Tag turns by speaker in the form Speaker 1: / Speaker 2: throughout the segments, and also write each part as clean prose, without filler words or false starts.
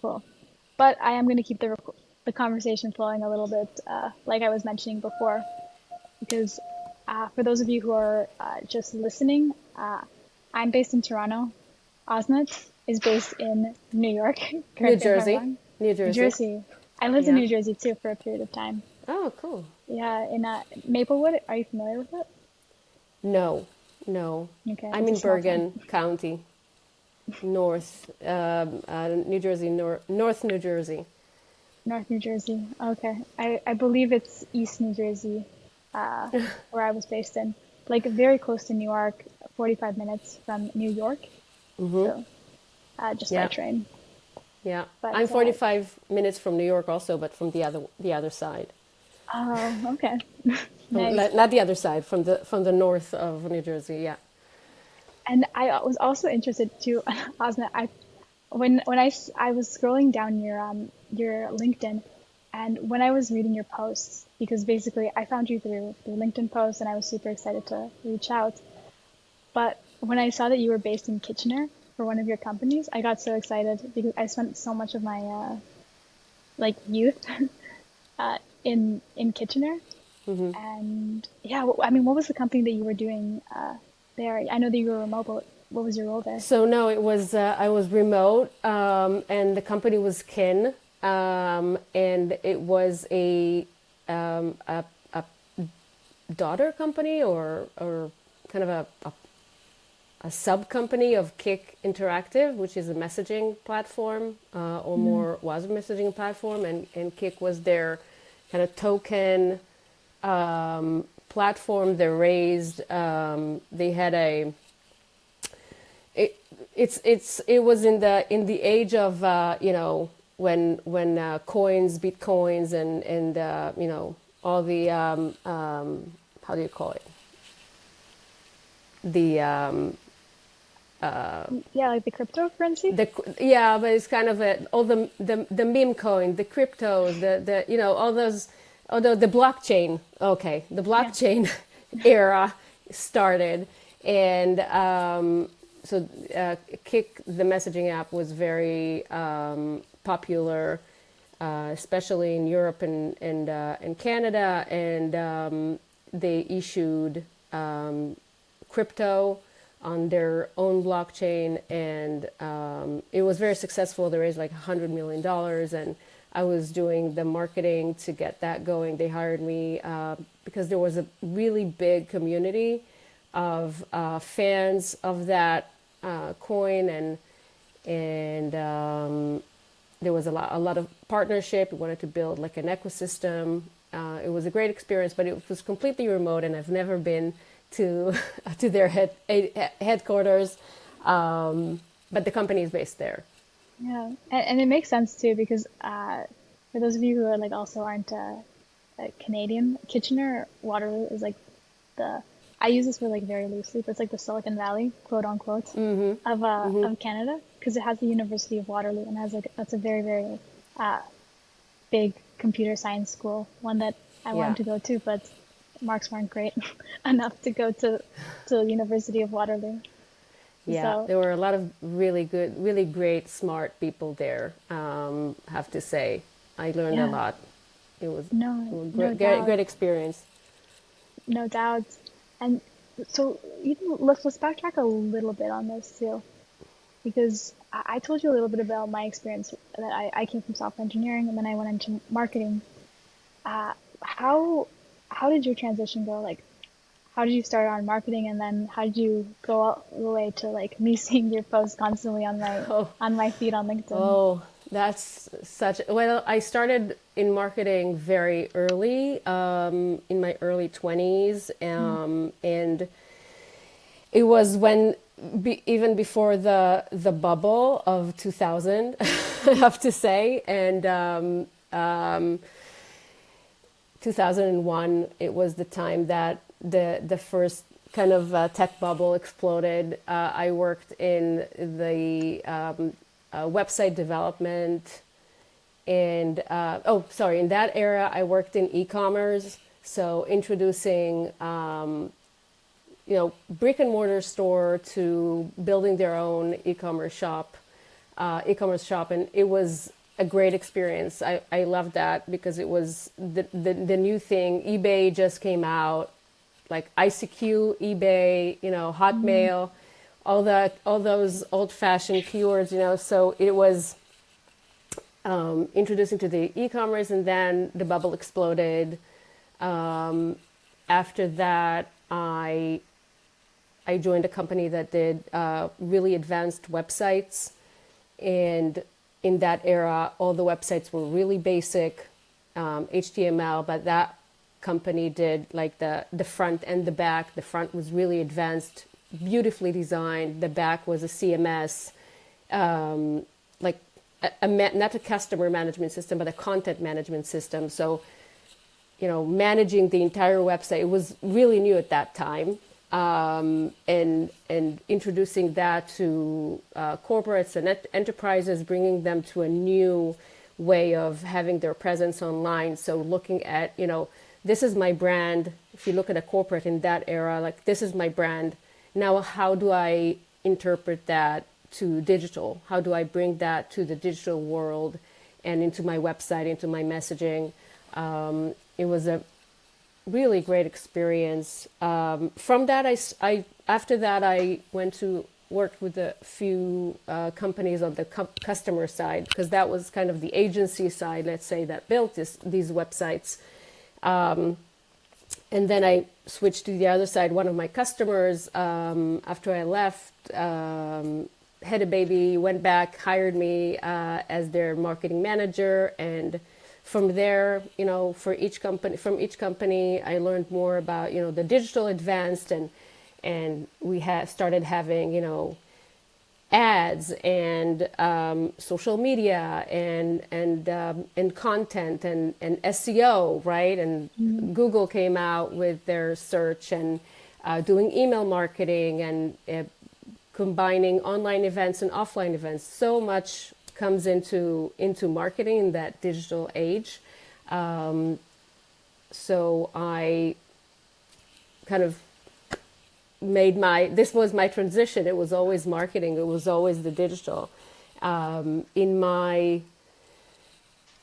Speaker 1: Cool. But I am going to keep the conversation flowing a little bit, like I was mentioning before, because for those of you who are just listening, I'm based in Toronto. Osnat is based in New York.
Speaker 2: New
Speaker 1: Correct me if I'm
Speaker 2: Jersey.
Speaker 1: wrong.
Speaker 2: New
Speaker 1: New
Speaker 2: Jersey.
Speaker 1: Jersey. I lived in
Speaker 2: Yeah.
Speaker 1: New Jersey too for a period of time.
Speaker 2: Oh, cool.
Speaker 1: Yeah, in Maplewood. Are you familiar with it?
Speaker 2: No, no.
Speaker 1: Okay,
Speaker 2: I'm
Speaker 1: it's a
Speaker 2: in
Speaker 1: small town.
Speaker 2: Bergen County, North, New Jersey, North New Jersey.
Speaker 1: North New Jersey. Okay. I believe it's East New Jersey, uh, where I was based in. Like very close to New York, 45 minutes from New York. So just by
Speaker 2: Yeah,
Speaker 1: train.
Speaker 2: yeah.
Speaker 1: But
Speaker 2: I'm 45 minutes from New York also, but from the other side.
Speaker 1: oh, okay. Nice.
Speaker 2: Not the other side, from the north of New Jersey. Yeah.
Speaker 1: And I was also interested too, Osna, I was scrolling down your LinkedIn, and when I was reading your posts, because basically I found you through LinkedIn posts, and I was super excited to reach out. But when I saw that you were based in Kitchener for one of your companies, I got so excited because I spent so much of my like youth in Kitchener. And yeah, I mean, what was the company that you were doing there? I know that you were remote, but what was your role there?
Speaker 2: So no, it was I was remote, and the company was Kin, and it was a daughter company or kind of a sub company of Kick Interactive, which is a messaging platform, or
Speaker 1: Mm,
Speaker 2: more was a messaging platform, and Kick was their kind of token platform. They raised, they had a it it was in the age of when coins, bitcoins, and all the how do you call it, the
Speaker 1: yeah, like the cryptocurrency.
Speaker 2: the yeah, but it's kind of all the meme coin, the cryptos, the all those, although the blockchain, okay, the
Speaker 1: Yeah.
Speaker 2: blockchain era started. And so Kik, the messaging app, was very popular, especially in Europe and Canada, and they issued crypto on their own blockchain, and it was very successful. They raised like $100 million, and I was doing the marketing to get that going. They hired me because there was a really big community of fans of that coin, and there was a lot of partnership. We wanted to build like an ecosystem. It was a great experience, but it was completely remote, and I've never been to to their headquarters. But the company is based there.
Speaker 1: Yeah, and it makes sense too because for those of you who are like also aren't Canadian, Kitchener Waterloo is like the I use this word like very loosely, but it's like the Silicon Valley, quote unquote, of Canada because it has the University of Waterloo and has like that's a very uh, big computer science school, one that I
Speaker 2: Yeah,
Speaker 1: wanted to go to, but marks weren't great enough to go to the University of Waterloo.
Speaker 2: yeah.
Speaker 1: So
Speaker 2: There were a lot of really good, really great, smart people there. Have to say, I learned a
Speaker 1: yeah,
Speaker 2: lot. It was, it was
Speaker 1: no
Speaker 2: great, great,
Speaker 1: doubt.
Speaker 2: great experience.
Speaker 1: No doubt. And so even let's backtrack a little bit on this too, because I told you a little bit about my experience that I came from software engineering and then I went into marketing. Uh, how how did your transition go? Like, how did you start on marketing and then how did you go all the way to like me seeing your posts constantly on my feed on LinkedIn?
Speaker 2: Oh, that's such. Well, I started in marketing very early, in my early 20s,
Speaker 1: Mm,
Speaker 2: and it was even before the bubble of 2000, I have to say, and 2001, it was the time that the first kind of tech bubble exploded. I worked in the website development, and oh, sorry, in that era, I worked in e-commerce, so introducing brick and mortar store to building their own e-commerce shop, e-commerce shop, and it was a great experience. I loved that because it was the new thing. eBay just came out, like ICQ, eBay,
Speaker 1: Mm,
Speaker 2: Hotmail, all those old-fashioned keywords, So it was introducing to the e-commerce, and then the bubble exploded. After that, I joined a company that did really advanced websites, and in that era, all the websites were really basic HTML, but that company did like the front and the back. The front was really advanced, beautifully designed. The back was a CMS, like not a customer management system, but a content management system. So, managing the entire website, it was really new at that time. And introducing that to corporates and enterprises, bringing them to a new way of having their presence online. So looking at, this is my brand. If you look at a corporate in that era, like this is my brand. Now, how do I interpret that to digital? How do I bring that to the digital world and into my website, into my messaging? It was a really great experience. From that, after that, I went to work with a few companies on the customer side, because that was kind of the agency side, let's say, that built these websites. And then I switched to the other side. One of my customers, after I left, had a baby, went back, hired me as their marketing manager, and from there, from each company, I learned more about, the digital advanced, and we started having, ads and social media and content and SEO, right? And
Speaker 1: mm,
Speaker 2: Google came out with their search, and doing email marketing, and combining online events and offline events. So much comes into marketing in that digital age. So I kind of this was my transition. It was always marketing. It was always the digital. In my,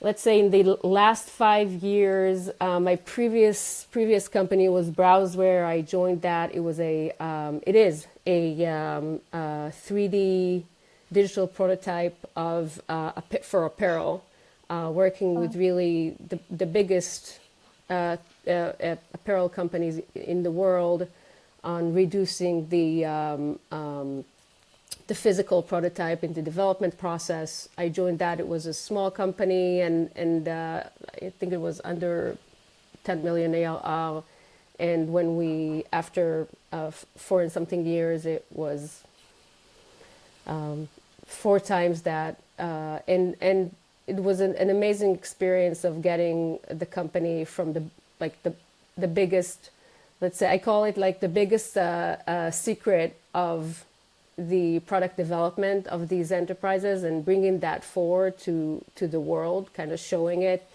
Speaker 2: let's say, in the last 5 years, my previous company was Browseware. I joined that. It was it is a 3D digital prototype of for apparel, working with
Speaker 1: wow.
Speaker 2: really the biggest apparel companies in the world on reducing the physical prototype in the development process. I joined that. It was a small company, and I think it was under 10 million ARR. And when after 4 and something years, it was 4 times that. And it was an amazing experience of getting the company from the biggest, let's say, I call it like the biggest secret of the product development of these enterprises, and bringing that forward to the world, kind of showing it,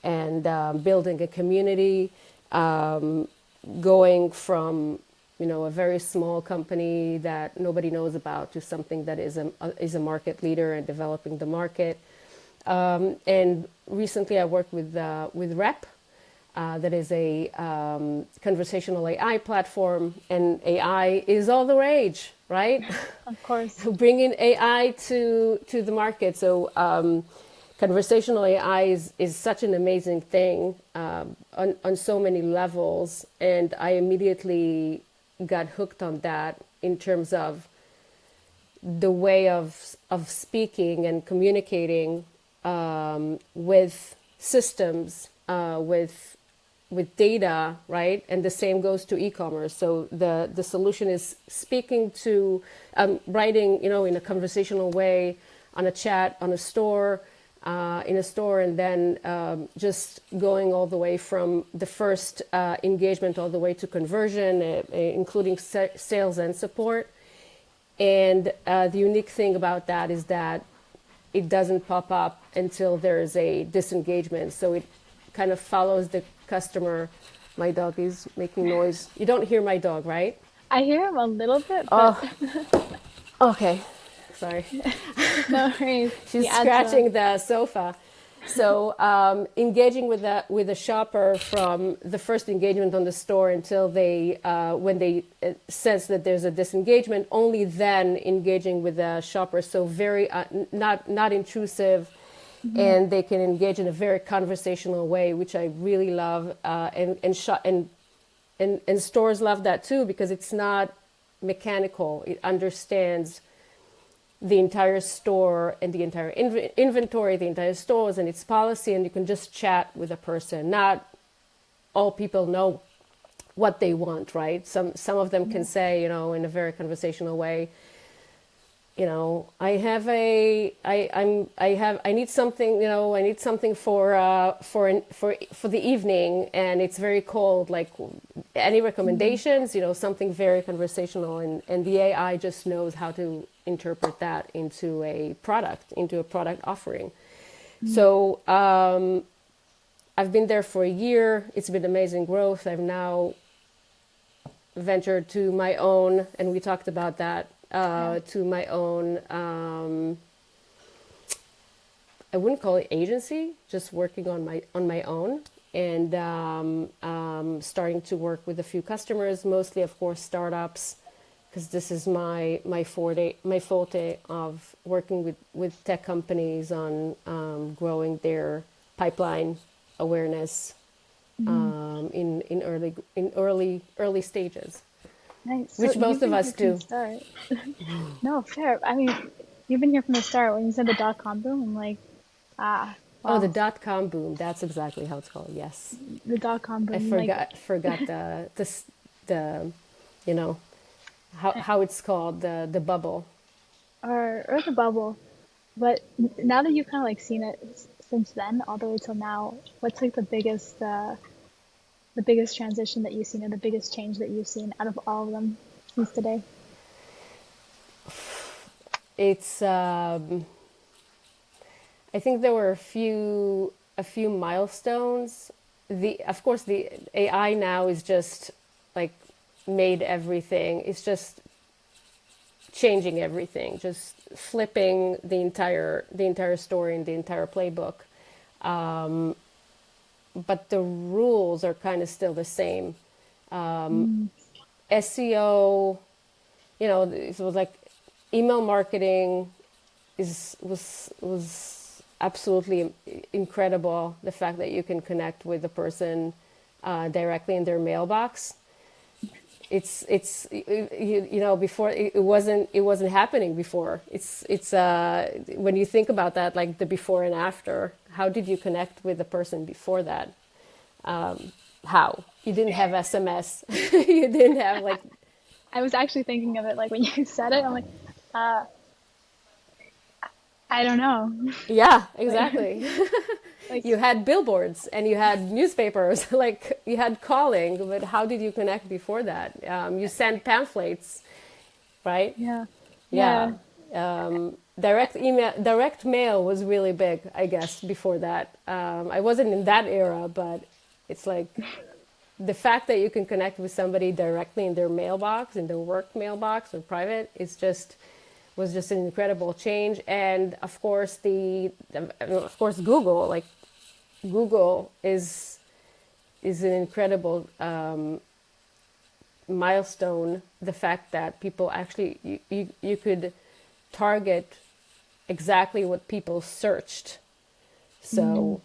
Speaker 2: and building a community, going from a very small company that nobody knows about to something that is a market leader and developing the market. And recently I worked with Rep. That is a conversational AI platform, and AI is all the rage, right?
Speaker 1: Of course.
Speaker 2: Bringing AI to the market. So conversational AI is such an amazing thing on so many levels, and I immediately got hooked on that in terms of the way of speaking and communicating with systems, with data, right? And the same goes to e-commerce. So the solution is speaking to, writing, in a conversational way, on a chat, on a store, in a store, and then just going all the way from the first engagement all the way to conversion, including sales and support. And the unique thing about that is that it doesn't pop up until there's a disengagement. So it kind of follows the customer. My dog is making noise. You don't hear my dog, right?
Speaker 1: I hear him a little bit, but
Speaker 2: Oh, okay. Sorry.
Speaker 1: No worries. The
Speaker 2: She's
Speaker 1: ads.
Speaker 2: scratching the sofa. So engaging with a shopper from the first engagement on the store until they when they sense that there's a disengagement, only then engaging with the shopper. So very not intrusive, and they can engage in a very conversational way, which I really love. And stores love that too, because it's not mechanical. It understands the entire store and the entire inventory, the entire stores and its policy, and you can just chat with a person. Not all people know what they want, right? Some of them can say, in a very conversational way, I need something, I need something for the evening, and it's very cold. Like, any recommendations? Something very conversational, and the AI just knows how to interpret that into a product offering. So I've been there for a year. It's been amazing growth. I've now ventured to my own, and we talked about that. To my own, I wouldn't call it agency, just working on my own, and starting to work with a few customers, mostly, of course, startups, because this is my forte of working with tech companies on growing their pipeline awareness in early stages.
Speaker 1: Nice.
Speaker 2: Which
Speaker 1: So
Speaker 2: most
Speaker 1: you've
Speaker 2: of
Speaker 1: been
Speaker 2: us
Speaker 1: here from the
Speaker 2: do.
Speaker 1: start. No, fair. I mean, you've been here from the start. When you said the dot-com boom, I'm like,
Speaker 2: Oh, the
Speaker 1: wow,
Speaker 2: dot-com boom. That's exactly how it's called. Yes.
Speaker 1: the dot-com
Speaker 2: I
Speaker 1: boom. Like,
Speaker 2: forgot the you know how it's called, the bubble.
Speaker 1: or the bubble. But now that you've kind of like seen it since then, all the way till now, what's like the biggest transition that you've seen, or the biggest change that you've seen out of all of them since today?
Speaker 2: It's I think there were a few milestones. Of course, the AI now is just like made everything. It's just changing everything, just flipping the entire story and the entire playbook. But the rules are kind of still the same. SEO, it was like email marketing was absolutely incredible. The fact that you can connect with the person directly in their mailbox. Before it wasn't happening before. It's when you think about that, like the before and after. How did you connect with the person before that? How? You didn't have SMS. You didn't have like.
Speaker 1: I was actually thinking of it like when you said it. I'm like, uh, I don't know.
Speaker 2: Yeah,
Speaker 1: Like,
Speaker 2: exactly.
Speaker 1: like
Speaker 2: You had billboards and you had newspapers, like you had calling, but how did you connect before that? You sent pamphlets, right?
Speaker 1: yeah,
Speaker 2: Yeah.
Speaker 1: yeah.
Speaker 2: Direct mail was really big, I guess, before that. I wasn't in that era, but it's like the fact that you can connect with somebody directly in their mailbox, in their work mailbox or private, was just an incredible change. And of course, Google, like Google is an incredible milestone. The fact that people actually you could target exactly what people searched. So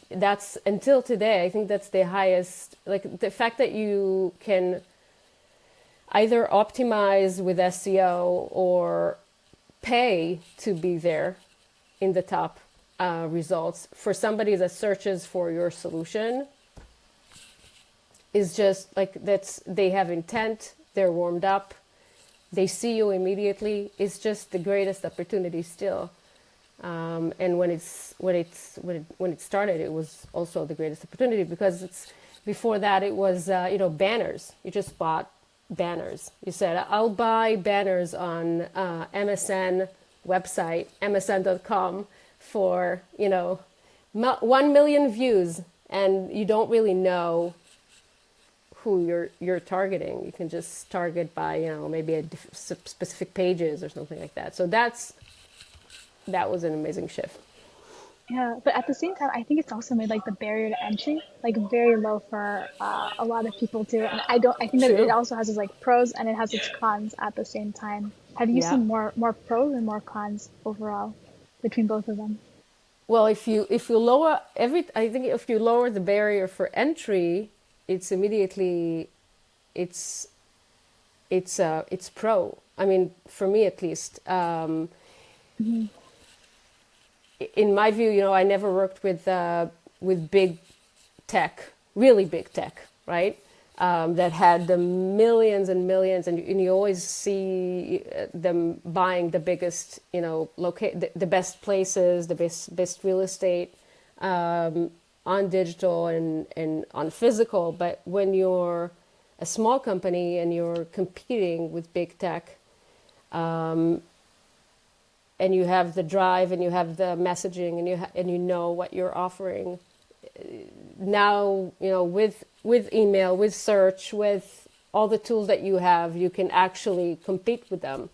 Speaker 2: that's, until today, I think that's the highest, like the fact that you can either optimize with SEO or pay to be there in the top results for somebody that searches for your solution is just like, they have intent, they're warmed up, they see you immediately. It's just the greatest opportunity still. And when it started, it was also the greatest opportunity, because before that it was banners. You just bought banners. You said, I'll buy banners on MSN website, msn.com, for 1 million views, and you don't really know who you're targeting. You can just target by maybe specific pages or something like that. So that's that was an amazing shift.
Speaker 1: Yeah, but at the same time, I think it's also made like the barrier to entry like very low for a lot of people too. And I don't. I think that it
Speaker 2: True.
Speaker 1: also has its like pros and it has its cons at the same time. Have you
Speaker 2: Yeah.
Speaker 1: seen more pros and more cons overall between both of them?
Speaker 2: Well, if you lower I think if you lower the barrier for entry, it's immediately it's it's pro. I mean, for me at least.
Speaker 1: Hmm.
Speaker 2: In my view, I never worked with big tech, really big tech, right? That had the millions and millions, and you always see them buying the biggest, the best places, the best real estate on digital and on physical. But when you're a small company and you're competing with big tech, and you have the drive and you have the messaging and you know what you're offering now, with email, with search, with all the tools that you have, you can actually compete with them.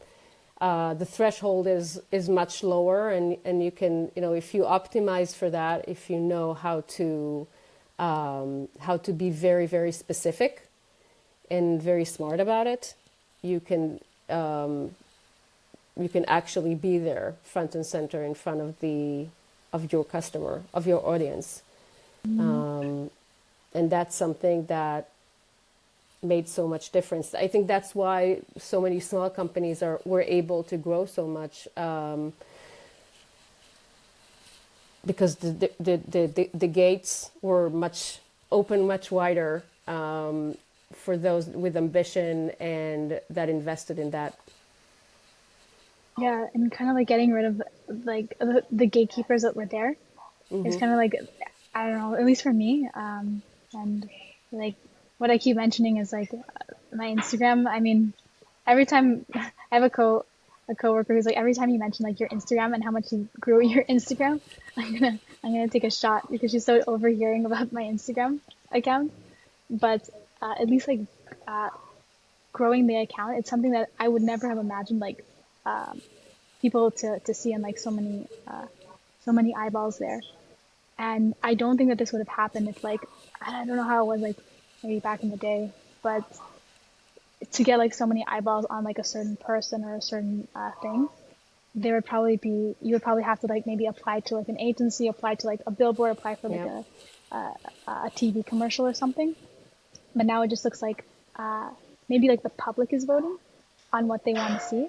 Speaker 2: The threshold is much lower, and you can, if you optimize for that, if you know how to be very, very specific and very smart about it, you can actually be there front and center in front of your customer, of your audience. And that's something that made so much difference. I think that's why so many small companies were able to grow so much, because the gates were much wider, for those with ambition and that invested in that.
Speaker 1: Yeah, and kind of like getting rid of like the gatekeepers that were there is
Speaker 2: Hmm.
Speaker 1: kind of like, I don't know, at least for me. And like what I keep mentioning is like my Instagram. I mean, every time I have a coworker who's like every time you mention like your Instagram and how much you grew your Instagram, I'm gonna take a shot because she's so overhearing about my Instagram account. But at least like uh, growing the account, it's something that I would never have imagined like people to see and like so many eyeballs there. And I don't think that this would have happened if like I don't know how it was like maybe back in the day, but to get like so many eyeballs on like a certain person or a certain thing, there would probably be you would probably have to like maybe apply to like an agency, apply to like a billboard, apply for like
Speaker 2: Yeah.
Speaker 1: a TV commercial or something. But now it just looks like maybe like the public is voting on what they want to see,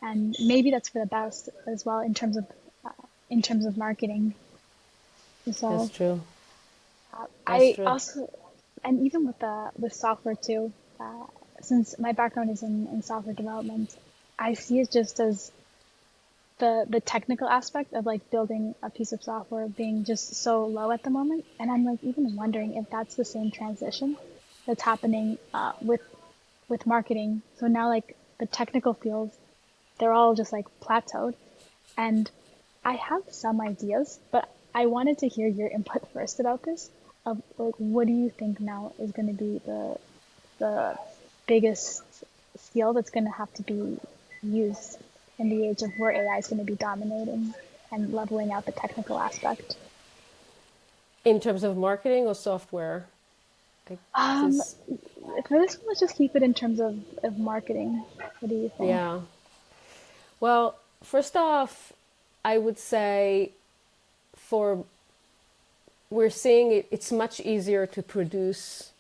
Speaker 1: and maybe that's for the best as well in terms of marketing.
Speaker 2: That's
Speaker 1: So
Speaker 2: true. That's
Speaker 1: I
Speaker 2: true.
Speaker 1: also, and even with software too, since my background is in software development, I see it just as the technical aspect of like building a piece of software being just so low at the moment, and I'm like even wondering if that's the same transition that's happening with marketing. So now like the technical fields, they're all just like plateaued, and I have some ideas, but I wanted to hear your input first about this. Of like, what do you think now is going to be the biggest skill that's going to have to be used in the age of where AI is going to be dominating and leveling out the technical aspect?
Speaker 2: In terms of marketing or software, like,
Speaker 1: Um,
Speaker 2: this,
Speaker 1: for this one, let's just keep it in terms of marketing. What do you think?
Speaker 2: yeah. Well, first off, I would say for we're seeing it's much easier to produce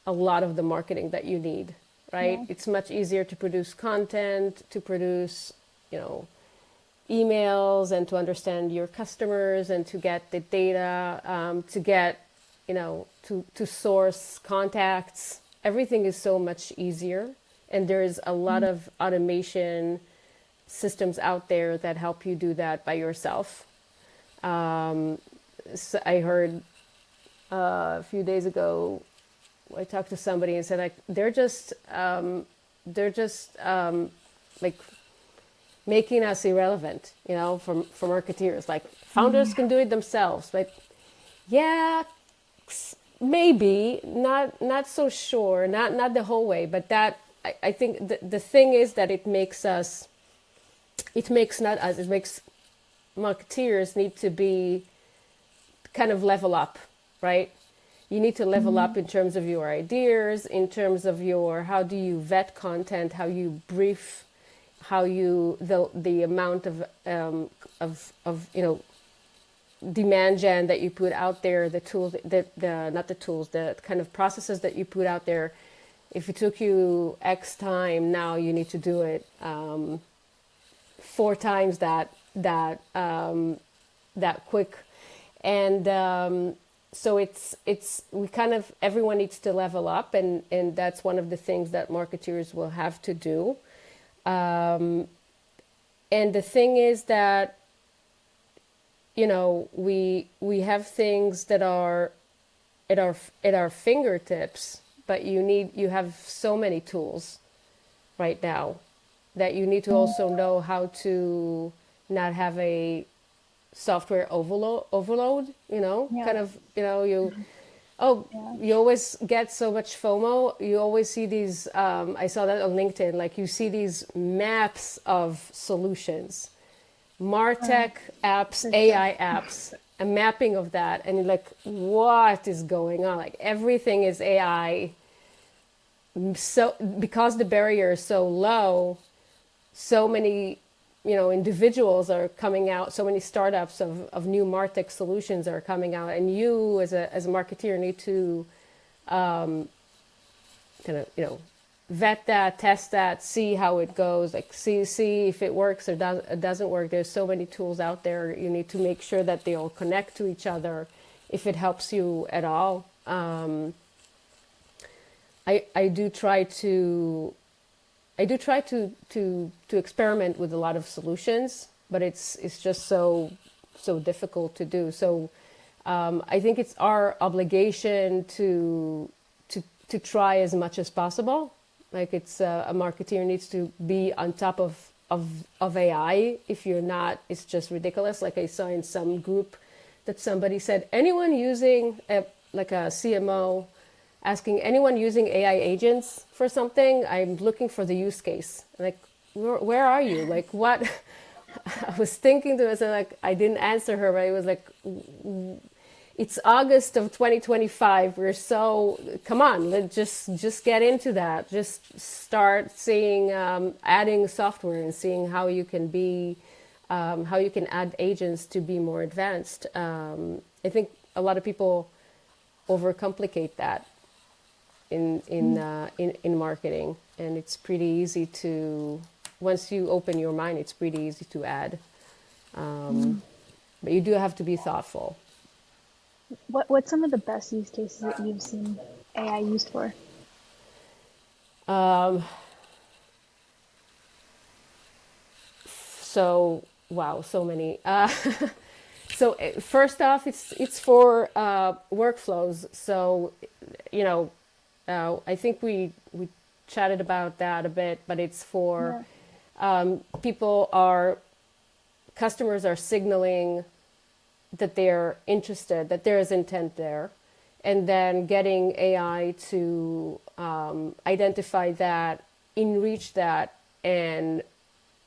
Speaker 2: a lot of the marketing that you need, right?
Speaker 1: Yeah.
Speaker 2: It's much easier to produce content, to produce, you know, emails, and to understand your customers, and to get the data, to get, to source contacts. Everything is so much easier, and there is a lot of automation systems out there that help you do that by yourself. So I heard a few days ago, I talked to somebody and said like they're just like making us irrelevant, for marketeers. Like founders can do it themselves, but yeah, maybe not so sure, not the whole way. But that I think the thing is that it makes us it makes not as it makes marketeers need to be kind of level up, right? You need to level up in terms of your ideas, in terms of your how do you vet content, how you brief, how you the amount of demand gen that you put out there, the tools, the not the tools, the kind of processes that you put out there. If it took you X time, now you need to do it 4 times that quick, and so it's we kind of everyone needs to level up, and that's one of the things that marketers will have to do. And the thing is that we have things that are at our fingertips, but you have so many tools right now that you need to also know how to not have a software overload,
Speaker 1: Yeah.
Speaker 2: kind of, you always get so much FOMO. You always see these, I saw that on LinkedIn, like you see these maps of solutions, MarTech apps,
Speaker 1: For sure.
Speaker 2: AI apps, a mapping of that. And you're like, what is going on? Like everything is AI. So because the barrier is so low, so many individuals are coming out, so many startups of new martech solutions are coming out, and you as a marketeer need to kind of vet that, test that, see how it goes, like see if it works or it doesn't work. There's so many tools out there. You need to make sure that they all connect to each other if it helps you at all. I do try to experiment with a lot of solutions, but it's just so difficult to do. So I think it's our obligation to try as much as possible. Like it's a marketeer needs to be on top of AI. If you're not, it's just ridiculous. Like I saw in some group that somebody said, anyone using like a CMO asking anyone using AI agents for something, I'm looking for the use case. Like, where are you? Like, what? I was thinking to myself, like, I didn't answer her, but it was like, it's August of 2025. We're so, come on, let's just get into that. Just start seeing, adding software and seeing how you can add agents to be more advanced. I think a lot of people overcomplicate that in marketing, and it's pretty easy to, once you open your mind, it's pretty easy to add, but you do have to be thoughtful.
Speaker 1: What's some of the best use cases that you've seen AI used for?
Speaker 2: So wow, so many. So first off, it's for workflows. So I think we chatted about that a bit, but it's for
Speaker 1: Yeah.
Speaker 2: customers are signaling that they're interested, that there is intent there, and then getting AI to identify that, enrich that, and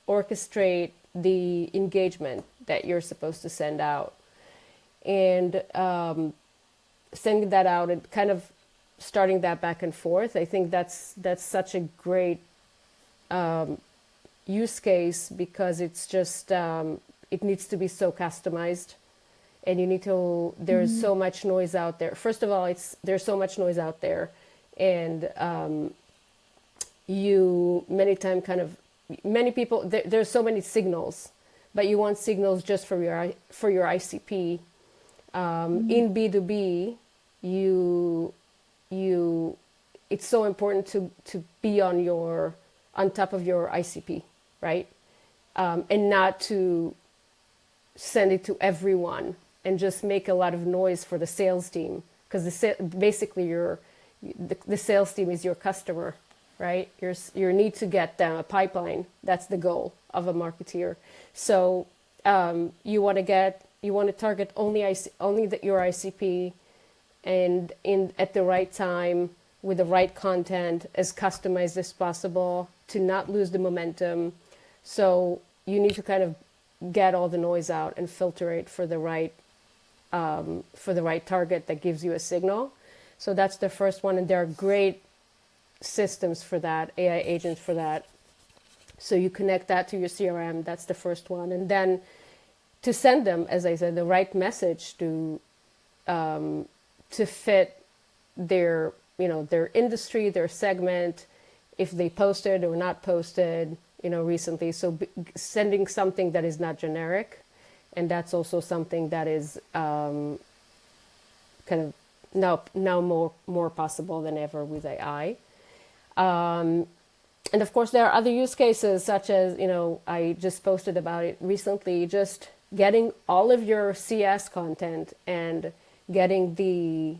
Speaker 2: orchestrate the engagement that you're supposed to send out. And sending that out and kind of starting that back and forth, I think that's such a great use case, because it's just it needs to be so customized, and you need to. There's so much noise out there. First of all, there's so much noise out there, and you many people there's so many signals, but you want signals just for your ICP. In B2B, it's so important to be on top of your ICP, right? And not to send it to everyone and just make a lot of noise for the sales team, because basically the sales team is your customer, right? You need to get them a pipeline. That's the goal of a marketeer. So you want to target only your ICP, and at the right time with the right content, as customized as possible, to not lose the momentum. So you need to kind of get all the noise out and filter it for the right target that gives you a signal. So that's the first one, and there are great systems for that, AI agents for that. So you connect that to your CRM. That's the first one, and then to send them, as I said, the right message to fit their their industry, their segment, if they posted or not posted, recently. So sending something that is not generic, and that's also something that is kind of now more possible than ever with AI. And of course, there are other use cases such as, I just posted about it recently, just getting all of your CS content and getting the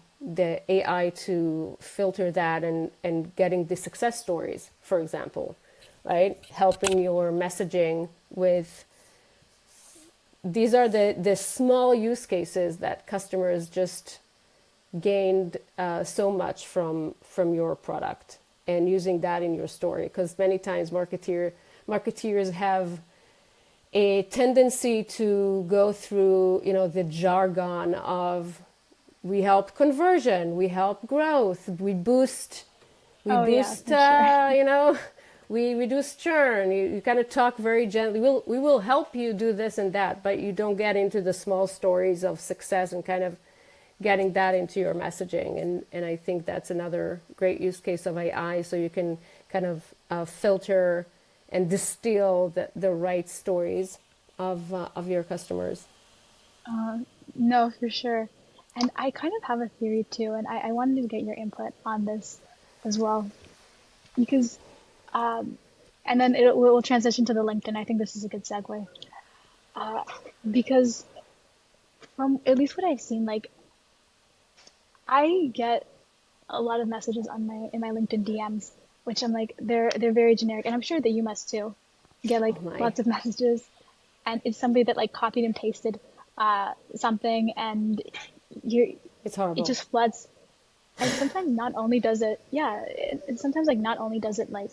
Speaker 2: AI to filter that and getting the success stories, for example, right? Helping your messaging with, these are the small use cases that customers just gained so much from your product, and using that in your story, because many times marketeers have a tendency to go through the jargon of, we help conversion, we help growth, we boost
Speaker 1: Oh yeah, for sure.
Speaker 2: we reduce churn. You kind of talk very gently. We will help you do this and that, but you don't get into the small stories of success and kind of getting that into your messaging. And I think that's another great use case of AI. So you can kind of filter and distill the right stories of your customers.
Speaker 1: No, for sure. And I kind of have a theory too, and I wanted to get your input on this as well, because, and then we'll transition to the LinkedIn. I think this is a good segue, because from at least what I've seen, like I get a lot of messages on my LinkedIn DMs, which I'm like, they're very generic, and I'm sure that you must too. You get like
Speaker 2: Oh my,
Speaker 1: lots of messages, and it's somebody that like copied and pasted something, and you
Speaker 2: it's
Speaker 1: it
Speaker 2: horrible.
Speaker 1: just floods. And sometimes not only does it, yeah, and sometimes like not only does it like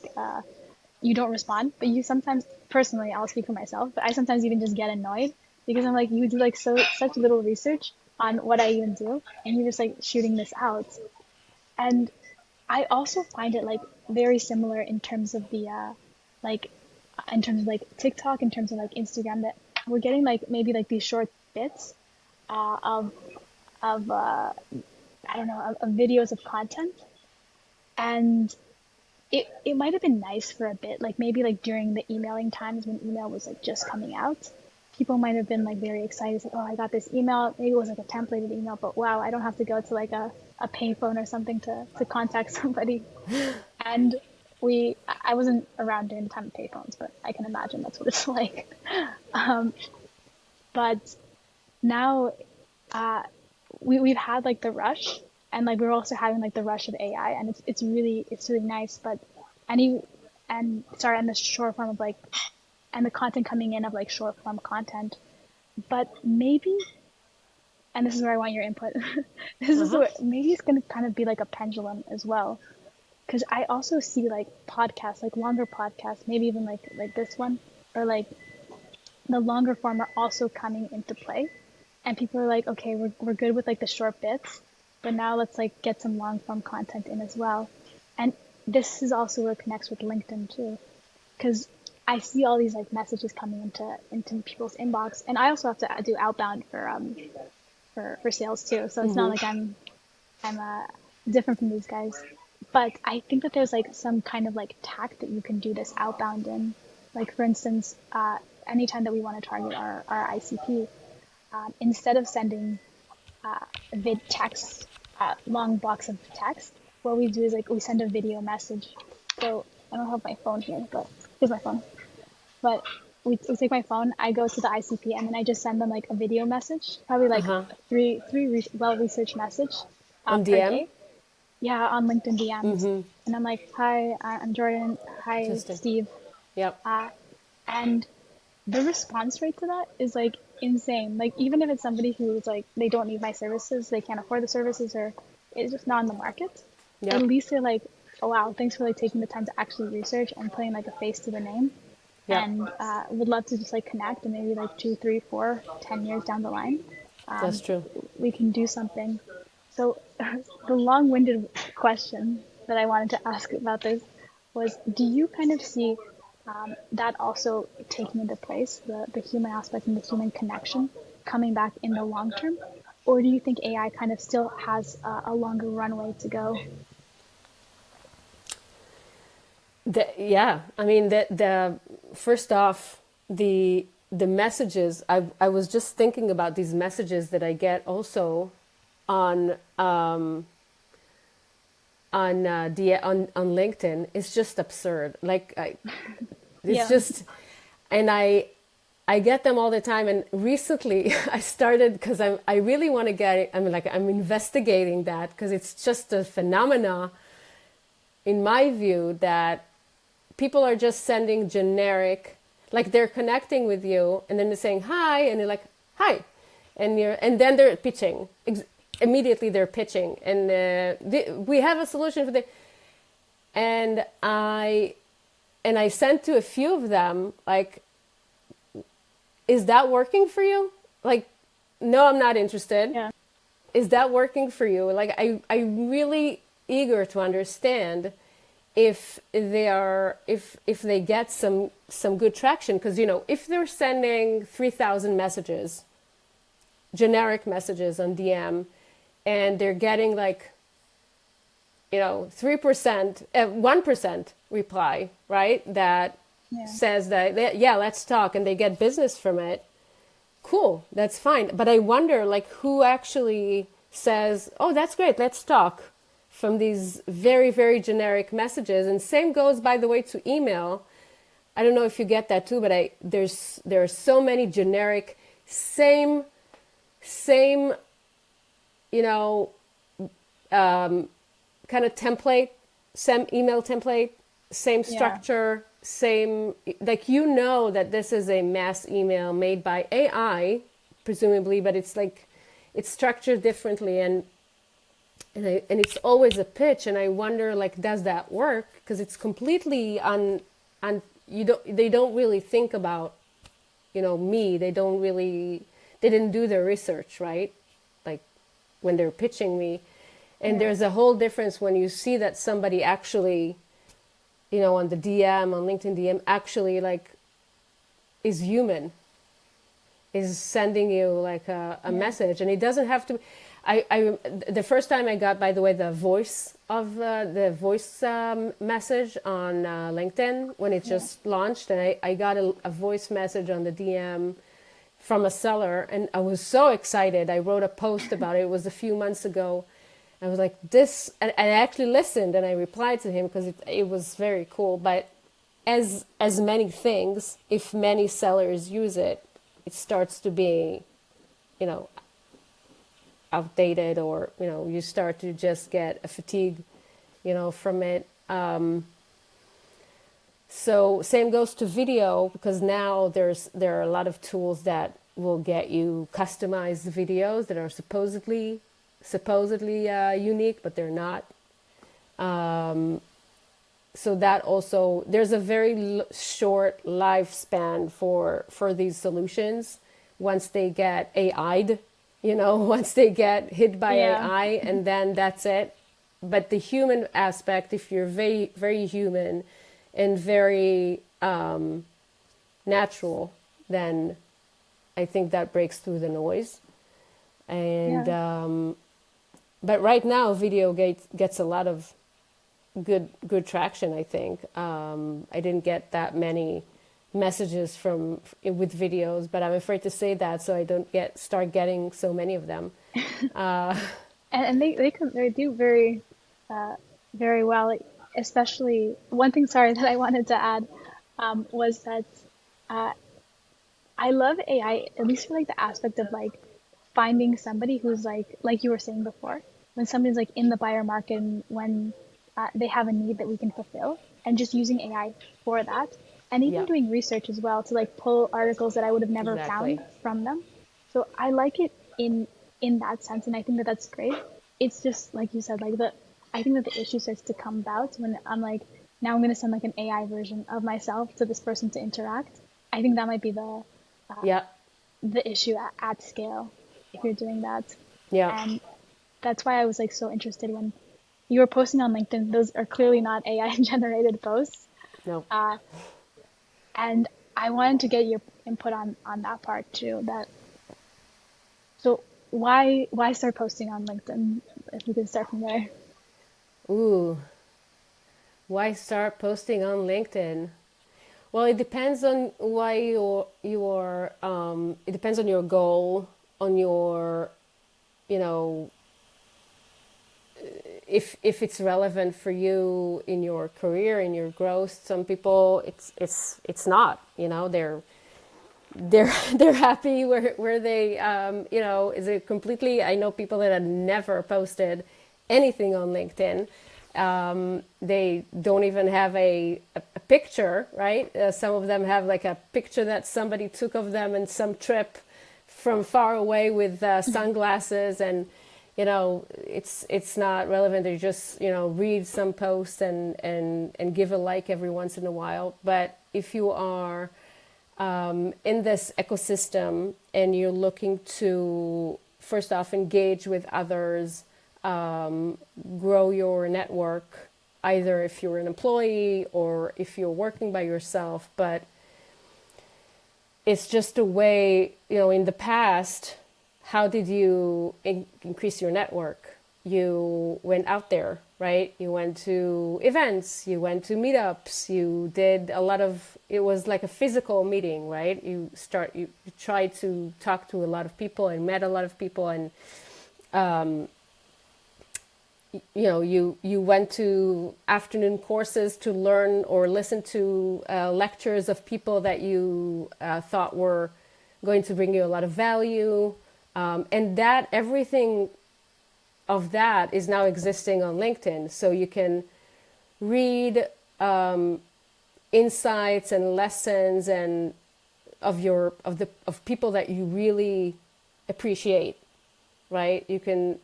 Speaker 1: you don't respond, but you sometimes, personally, I'll speak for myself, but I sometimes even just get annoyed because I'm like, you do like such little research on what I even do, and you're just like shooting this out. And I also find it like very similar in terms of the like in terms of like TikTok, in terms of like Instagram, that we're getting like maybe like these short bits of I don't know, of videos of content, and it might have been nice for a bit, like maybe like during the emailing times when email was like just coming out. People might have been like very excited, like, oh, I got this email. Maybe it was like a templated email, but wow, I don't have to go to like a payphone or something to contact somebody. And I wasn't around during the time of payphones, but I can imagine that's what it's like. But now we've had like the rush, and like we're also having like the rush of AI, and it's really nice. But any and sorry, and the short form of like, and the content coming in of like short form content, but maybe, and this is where I want your input. This is
Speaker 2: Uh-huh.
Speaker 1: where maybe it's gonna kind of be like a pendulum as well, because I also see like podcasts, like longer podcasts, maybe even like this one, or like the longer form are also coming into play, and people are like, okay, we're good with like the short bits, but now let's like get some long form content in as well. And this is also where it connects with LinkedIn too, because I see all these like messages coming into people's inbox, and I also have to do outbound for sales too. So it's not like I'm different from these guys, but I think that there's like some kind of like tack that you can do this outbound in. Like for instance, anytime that we want to target our ICP, instead of sending vid text, long blocks of text, what we do is like we send a video message. So I don't have my phone here, but here's my phone. But we take my phone, I go to the ICP, and then I just send them like a video message, probably like
Speaker 2: Uh-huh.
Speaker 1: three well researched message
Speaker 2: On
Speaker 1: per
Speaker 2: DM.
Speaker 1: day. Yeah, on LinkedIn DMs, and I'm like, hi, I'm Jordan. Hi,
Speaker 2: Interesting.
Speaker 1: Steve.
Speaker 2: Yep.
Speaker 1: And the response rate to that is like insane. Like even if it's somebody who's like they don't need my services, they can't afford the services, or it's just not in the market, at
Speaker 2: Yep.
Speaker 1: least they're like, oh wow, thanks for like taking the time to actually research and putting like a face to the name.
Speaker 2: Yep,
Speaker 1: and would love to just like connect and maybe like 2, 3, 4, 10 years down the line,
Speaker 2: that's
Speaker 1: um,
Speaker 2: true.
Speaker 1: we can do something. So the long-winded question that I wanted to ask about this was, do you kind of see that also taking into place, the human aspect and the human connection coming back in the long term? Or do you think AI kind of still has a longer runway to go?
Speaker 2: Yeah, I mean the first off, the messages. I was just thinking about these messages that I get also on on LinkedIn. It's just absurd. It's
Speaker 1: Yeah.
Speaker 2: just, and I get them all the time. And recently, I started because I really want to get it. I'm investigating that because it's just a phenomena, in my view, that people are just sending generic, like they're connecting with you, and then they're saying hi, and they're like hi, and then they're pitching. Immediately, they're pitching, and we have a solution for the. And I sent to a few of them like, is that working for you? Like, no, I'm not interested.
Speaker 1: Yeah.
Speaker 2: Is that working for you? Like, I'm really eager to understand if if they get some good traction, because if they're sending 3,000 messages, generic messages on DM, and they're getting like 3%, 1% reply, right? That
Speaker 1: Yeah.
Speaker 2: says that, yeah, let's talk, and they get business from it. Cool, that's fine. But I wonder, like, who actually says, oh, that's great, let's talk, from these very, very generic messages. And same goes, by the way, to email. I don't know if you get that too, but there are so many generic, same, you know, kind of template, same email template, same
Speaker 1: Yeah.
Speaker 2: structure, same, like, that this is a mass email made by AI, presumably, but it's like, it's structured differently, and it's always a pitch, and I wonder, like, does that work? Because it's completely on they don't really think about me. They didn't do their research, right? Like, when they're pitching me. And
Speaker 1: Yeah.
Speaker 2: there's a whole difference when you see that somebody actually, on the DM, on LinkedIn DM, actually, like, is human, is sending you like a
Speaker 1: Yeah.
Speaker 2: message. And it doesn't have to. The first time I got, by the way, the voice message on LinkedIn when it
Speaker 1: Yeah.
Speaker 2: just launched, and I got a voice message on the DM from a seller, and I was so excited. I wrote a post about it. It was a few months ago. I was like, this, and I actually listened, and I replied to him because it was very cool. But as many things, if many sellers use it, it starts to be, you know, outdated, or you start to just get a fatigue, from it. So same goes to video, because now there are a lot of tools that will get you customized videos that are supposedly unique, but they're not. So that also, there's a very short lifespan for these solutions once they get AI'd, once they get hit by
Speaker 1: Yeah.
Speaker 2: AI, and then that's it. But the human aspect, if you're very, very human and very natural, then I think that breaks through the noise. And
Speaker 1: Yeah.
Speaker 2: but right now, video gets a lot of good traction. I think I didn't get that many messages with videos, but I'm afraid to say that, so I don't start getting so many of them.
Speaker 1: And they do uh, very well. Especially one thing, sorry, that I wanted to add was that uh, I love AI, at least for like the aspect of like finding somebody who's like you were saying before, when somebody's like in the buyer market and when they have a need that we can fulfill, and just using AI for that, and even
Speaker 2: Yeah,
Speaker 1: doing research as well to like pull articles that I would have never found
Speaker 2: exactly.
Speaker 1: from them. So I like it in that sense, and I think that that's great. It's just like you said, like I think that the issue starts to come about when I'm like, now I'm going to send like an AI version of myself to this person to interact. I think that might be
Speaker 2: Yeah.
Speaker 1: the issue at scale if you're doing that.
Speaker 2: Yeah.
Speaker 1: And that's why I was like so interested when you were posting on LinkedIn. Those are clearly not AI generated posts.
Speaker 2: No.
Speaker 1: Uh, and I wanted to get your input on that part too. That so why start posting on LinkedIn if we could start from there?
Speaker 2: Ooh. Why start posting on LinkedIn? Well, it depends on why it depends on your goal, on your, you know, if it's relevant for you in your career, in your growth. Some people it's not, they're happy where they is it completely. I know people that have never posted anything on LinkedIn. They don't even have a picture, right? Some of them have like a picture that somebody took of them in some trip from far away with sunglasses, and it's not relevant. They just read some posts and give a like every once in a while. But if you are in this ecosystem and you're looking to first off engage with others, grow your network, either if you're an employee or if you're working by yourself. But it's just a way, in the past, how did you increase your network? You went out there, right? You went to events, you went to meetups, you did a lot of, it was like a physical meeting, right? You tried to talk to a lot of people and met a lot of people, and you went to afternoon courses to learn or listen to lectures of people that you thought were going to bring you a lot of value, and that everything of that is now existing on LinkedIn. So you can read insights and lessons and of people that you really appreciate, right? You can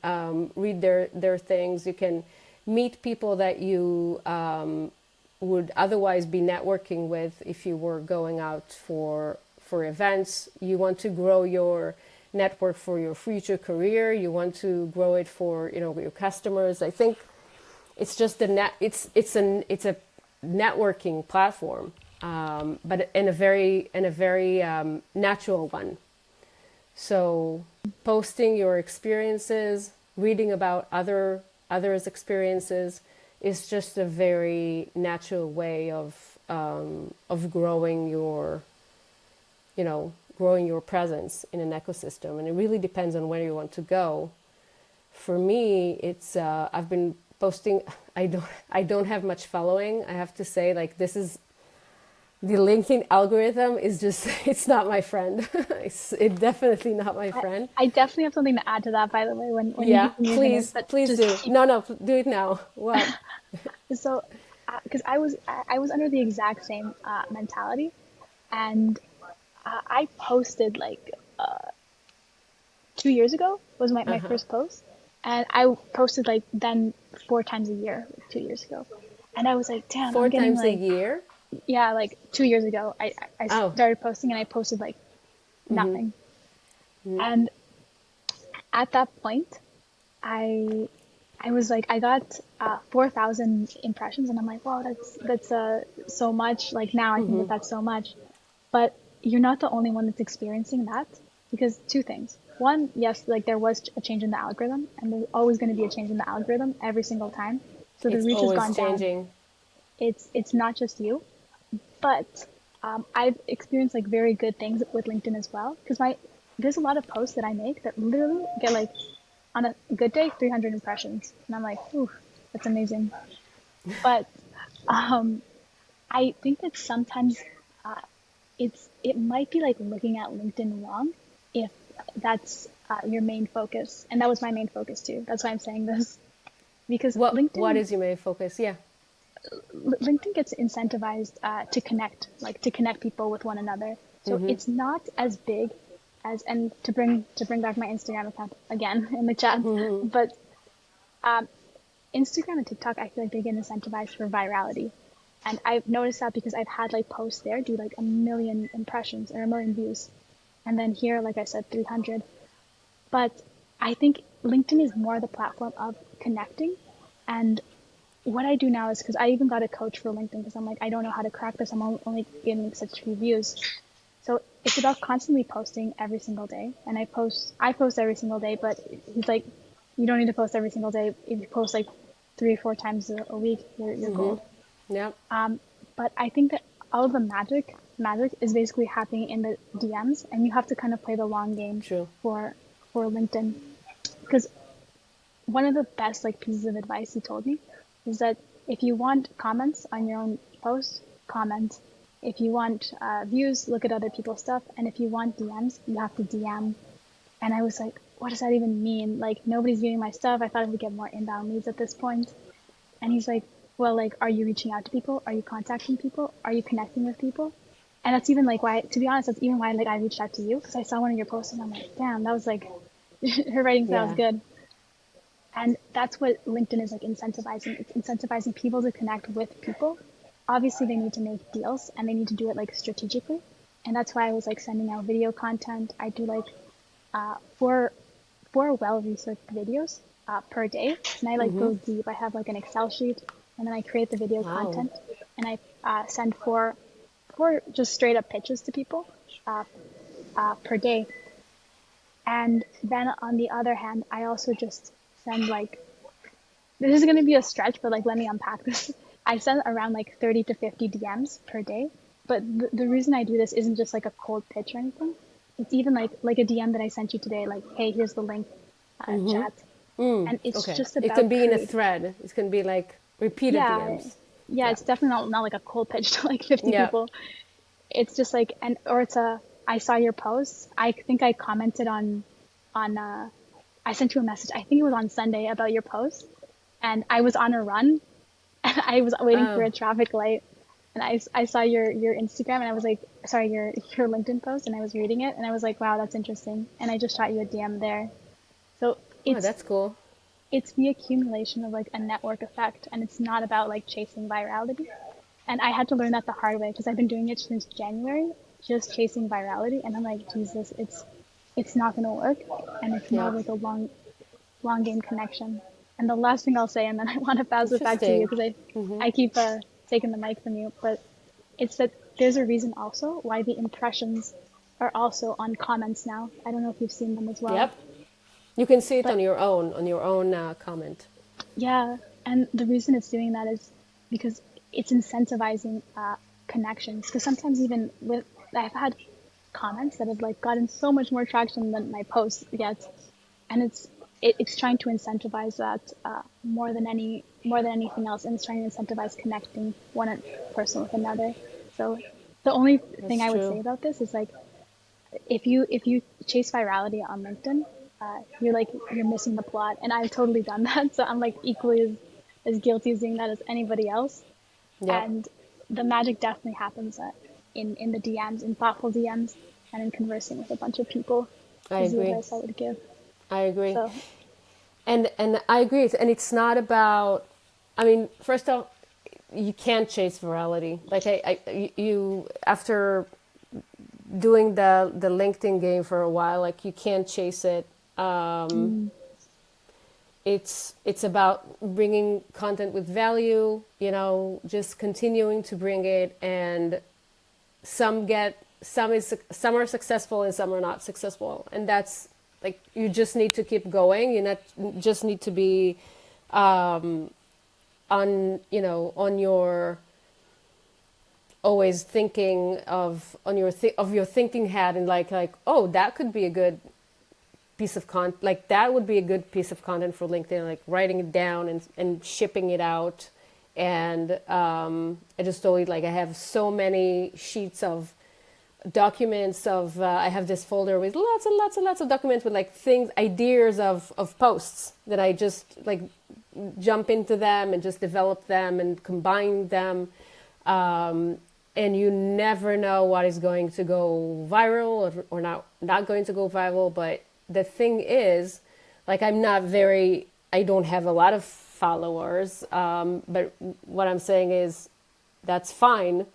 Speaker 2: read their things. You can meet people that you would otherwise be networking with if you were going out for events. You want to grow your network for your future career. You want to grow it for your customers. I think it's just it's a networking platform, but in a very natural one. So posting your experiences, reading about others' experiences is just a very natural way of growing your presence in an ecosystem. And it really depends on where you want to go. For me, it's I've been posting. I don't have much following. I have to say, like, this is the LinkedIn algorithm is just, it's not my friend. It's definitely not my friend.
Speaker 1: I definitely have something to add to that, by the way, when you
Speaker 2: Yeah,
Speaker 1: give me your minutes,
Speaker 2: please,
Speaker 1: but
Speaker 2: please
Speaker 1: just
Speaker 2: do.
Speaker 1: keep
Speaker 2: No, do it now. What?
Speaker 1: so because I was under the exact same mentality, and I posted like 2 years ago was my first post, and I posted like then 4 times a year, like 2 years ago, and I was like, damn, I'm
Speaker 2: Four
Speaker 1: getting
Speaker 2: times a
Speaker 1: like,
Speaker 2: year?
Speaker 1: yeah, like 2 years ago, I
Speaker 2: Oh,
Speaker 1: started posting and I posted like nothing, and at that point, I I was like, I got 4,000 impressions, and I'm like, wow, that's so much. Like now, I think that that's so much, but you're not the only one that's experiencing that, because two things. One, yes, like there was a change in the algorithm, and there's always going to be a change in the algorithm every single time. So the
Speaker 2: it's
Speaker 1: reach has
Speaker 2: always
Speaker 1: gone down.
Speaker 2: changing.
Speaker 1: It's not just you, but I've experienced like very good things with LinkedIn as well, because my there's a lot of posts that I make that literally get like on a good day 300 impressions, and I'm like, ooh, that's amazing. But um, I think that sometimes it might be like looking at LinkedIn wrong if that's your main focus, and that was my main focus too. That's why I'm saying this, because
Speaker 2: What is your main focus? Yeah.
Speaker 1: LinkedIn gets incentivized to connect, like to connect people with one another. So it's not as big as, and to bring back my Instagram account again in the chat, but Instagram and TikTok, I feel like they get incentivized for virality. And I've noticed that because I've had like posts there do like a million impressions or a million views. And then here, like I said, 300. But I think LinkedIn is more the platform of connecting. And what I do now is because I even got a coach for LinkedIn because I'm like, I don't know how to crack this. I'm only getting such few views. So it's about constantly posting every single day. And I post every single day, but he's like, you don't need to post every single day. If you post like 3 or 4 times a week, you're gold.
Speaker 2: Yep.
Speaker 1: But I think that all of the magic is basically happening in the DMs, and you have to kind of play the long game
Speaker 2: True.
Speaker 1: for LinkedIn. Because one of the best like pieces of advice he told me is that if you want comments on your own post, comment. If you want views, look at other people's stuff, and if you want DMs, you have to DM. And I was like, what does that even mean? Like nobody's viewing my stuff. I thought I would get more inbound leads at this point. And he's like, well, like, are you reaching out to people? Are you contacting people? Are you connecting with people? And that's even like why, to be honest, that's even why like I reached out to you because I saw one of your posts and I'm like, damn, that was like, her writing style was
Speaker 2: Yeah.
Speaker 1: good. And that's what LinkedIn is like incentivizing. It's incentivizing people to connect with people. Obviously, they need to make deals and they need to do it like strategically. And that's why I was like sending out video content. I do like four well researched videos per day, and I like go deep. I have like an Excel sheet, and then I create the video
Speaker 2: Wow.
Speaker 1: content, and I send four just straight up pitches to people uh, per day. And then on the other hand, I also just send like this is gonna be a stretch, but like let me unpack this. I send around like 30 to 50 DMs per day. But the reason I do this isn't just like a cold pitch or anything. It's even like a DM that I sent you today, like, hey, here's the link, chat. And it's
Speaker 2: Okay.
Speaker 1: just
Speaker 2: It can
Speaker 1: about
Speaker 2: be in a
Speaker 1: creating.
Speaker 2: thread. It can be like repeated
Speaker 1: Yeah,
Speaker 2: DMs.
Speaker 1: yeah,
Speaker 2: Yeah.
Speaker 1: it's definitely not like a cold pitch to like 50
Speaker 2: Yeah.
Speaker 1: people. It's just like, and, or it's I saw your post. I think I commented on I sent you a message. I think it was on Sunday about your post. And I was on a run and I was waiting for
Speaker 2: Oh,
Speaker 1: a traffic light. And I saw your Instagram and I was like, sorry, your LinkedIn post and I was reading it and I was like, wow, that's interesting. And I just shot you a DM there. So
Speaker 2: oh,
Speaker 1: it's
Speaker 2: that's cool.
Speaker 1: it's the accumulation of like a network effect and it's not about like chasing virality. And I had to learn that the hard way because I've been doing it since January, just chasing virality. And I'm like, Jesus, it's not gonna work. And it's more
Speaker 2: Yeah.
Speaker 1: of like a long game connection. And the last thing I'll say, and then I want to pass it back to you
Speaker 2: Interesting.
Speaker 1: because I keep taking the mic from you, but it's that there's a reason also why the impressions are also on comments now. I don't know if you've seen them as well,
Speaker 2: Yep. You can see it
Speaker 1: but
Speaker 2: on your own comment.
Speaker 1: yeah, and the reason it's doing that is because it's incentivizing connections. Because sometimes even with I've had comments that have like gotten so much more traction than my posts yet, and it's trying to incentivize that more than anything else, and it's trying to incentivize connecting one person with another. So the only thing
Speaker 2: That's
Speaker 1: I would say
Speaker 2: true.
Speaker 1: about this is like if you chase virality on LinkedIn, you're missing the plot, and I've totally done that. So I'm like equally as guilty as doing that as anybody else.
Speaker 2: Yep.
Speaker 1: And the magic definitely happens in the DMs, in thoughtful DMs, and in conversing with a bunch of people.
Speaker 2: I
Speaker 1: Is the
Speaker 2: agree.
Speaker 1: advice I would give.
Speaker 2: I agree.
Speaker 1: So
Speaker 2: And I agree. And it's not about. I mean, first off, you can't chase virality. Like you after doing the LinkedIn game for a while, like you can't chase it.
Speaker 1: mm,
Speaker 2: It's about bringing content with value. Just continuing to bring it, and some are successful and some are not successful, and that's like you just need to keep going. You not just need to be on your always thinking on your thinking hat, and like oh, that could be a good piece of content, like that would be a good piece of content for LinkedIn, like writing it down and shipping it out. And I just told you, like I have so many sheets of documents I have this folder with lots and lots and lots of documents with like things, ideas of posts that I just like jump into them and just develop them and combine them. And you never know what is going to go viral or not going to go viral. But the thing is, like I don't have a lot of followers. But what I'm saying is that's fine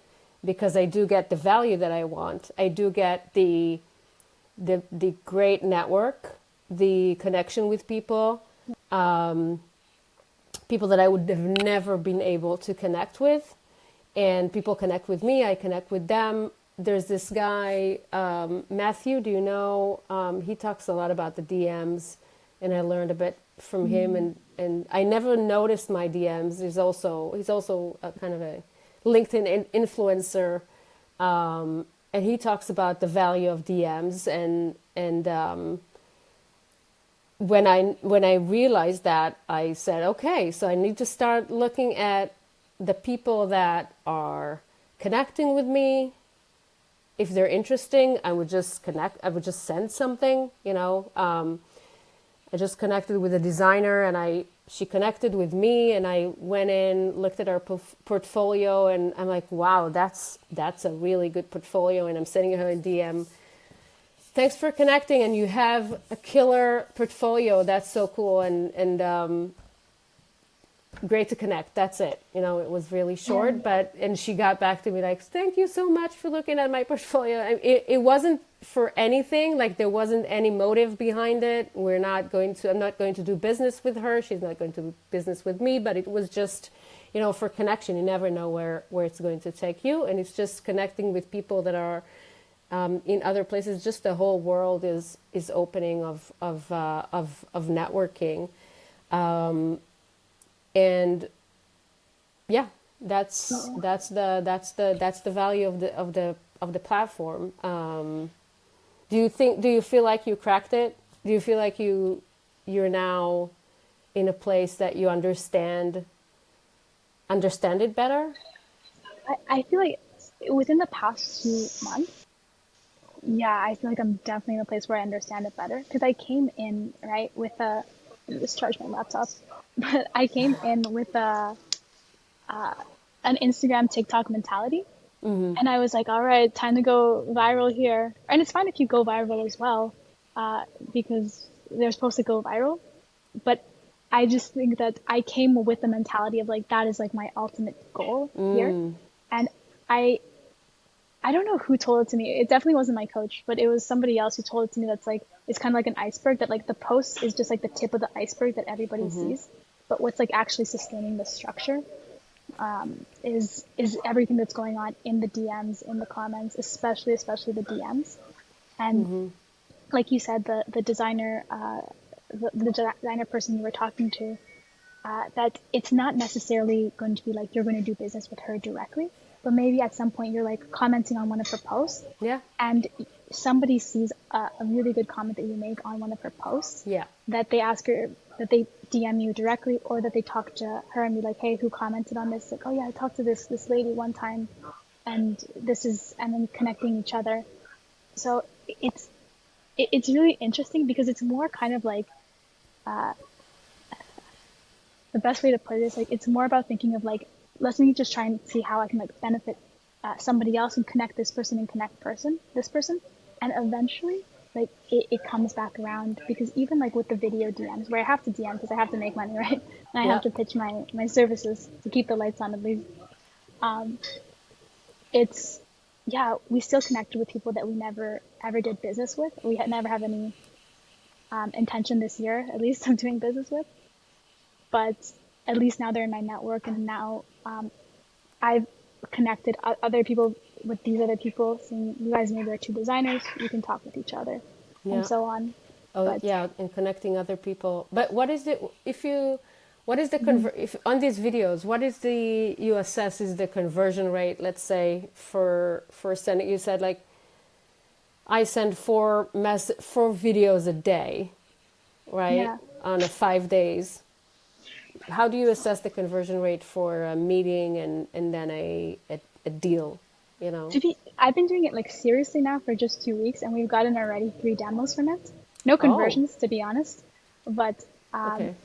Speaker 2: because I do get the value that I want. I do get the great network, the connection with people, people that I would have never been able to connect with. And people connect with me, I connect with them. There's this guy, Matthew, do you know? He talks a lot about the DMs, and I learned a bit from him. And I never noticed my DMs. He's also a kind of a LinkedIn influencer, and he talks about the value of DMs. And when I realized that, I said, okay, so I need to start looking at the people that are connecting with me. If they're interesting, I would just connect. I would just send something, I just connected with a designer, and she connected with me, and I went in, looked at our portfolio, and I'm like, wow, that's a really good portfolio. And I'm sending her a DM. Thanks for connecting, and you have a killer portfolio. That's so cool, and great to connect. That's it. It was really short, and she got back to me like, thank you so much for looking at my portfolio. It wasn't for anything, like there wasn't any motive behind it. I'm not going to do business with her. She's not going to do business with me, but it was just, for connection. You never know where it's going to take you. And it's just connecting with people that are in other places. Just the whole world is opening of networking. And yeah, that's the value of the platform. Do you feel like you cracked it? Do you feel like you're now in a place that you understand it better?
Speaker 1: I feel like within the past 2 months, yeah, I feel like I'm definitely in a place where I understand it better, because I came in, right, with just charge my laptop, but I came in with an Instagram TikTok mentality. And I was like, all right, time to go viral here. And it's fine if you go viral as well, because they're supposed to go viral. But I just think that I came with the mentality of like, that is like my ultimate goal here. And I don't know who told it to me. It definitely wasn't my coach, but it was somebody else who told it to me. That's like, it's kind of like an iceberg, that like the post is just like the tip of the iceberg that everybody sees. But what's like actually sustaining the structure is everything that's going on in the DMs, in the comments, especially the DMs. And like you said, the designer, the designer person you were talking to, that it's not necessarily going to be like you're going to do business with her directly, but maybe at some point you're like commenting on one of her posts,
Speaker 2: Yeah.
Speaker 1: and somebody sees a really good comment that you make on one of her posts,
Speaker 2: Yeah.
Speaker 1: that they ask her, that they DM you directly, or that they talk to her and be like, hey, who commented on this? Like, oh yeah, I talked to this lady one time, and and then connecting each other. So it's really interesting, because it's more kind of like, the best way to put it is like, it's more about thinking of like, let me just try and see how I can like benefit somebody else, and connect this person, and connect this person. And eventually, like, it comes back around, because even like with the video DMs, where I have to DM because I have to make money, right? And I have to pitch my services to keep the lights on, at least. It's, yeah, we still connected with people that we never ever did business with. We never have any intention this year, at least, of doing business with. But at least now they're in my network, and now I've connected other people with these other people, saying, you guys maybe are two designers, you can talk with each other, and so on.
Speaker 2: Oh,
Speaker 1: But
Speaker 2: yeah, and connecting other people. But what is the if on these videos, what is you assess is the conversion rate? Let's say for sending, you said like, I send four videos a day, right?
Speaker 1: yeah,
Speaker 2: On 5 days. How do you assess the conversion rate for a meeting and then a deal?
Speaker 1: I've been doing it like seriously now for just 2 weeks, and we've gotten already 3 demos from it. No
Speaker 2: Oh,
Speaker 1: conversions, to be honest, but
Speaker 2: okay.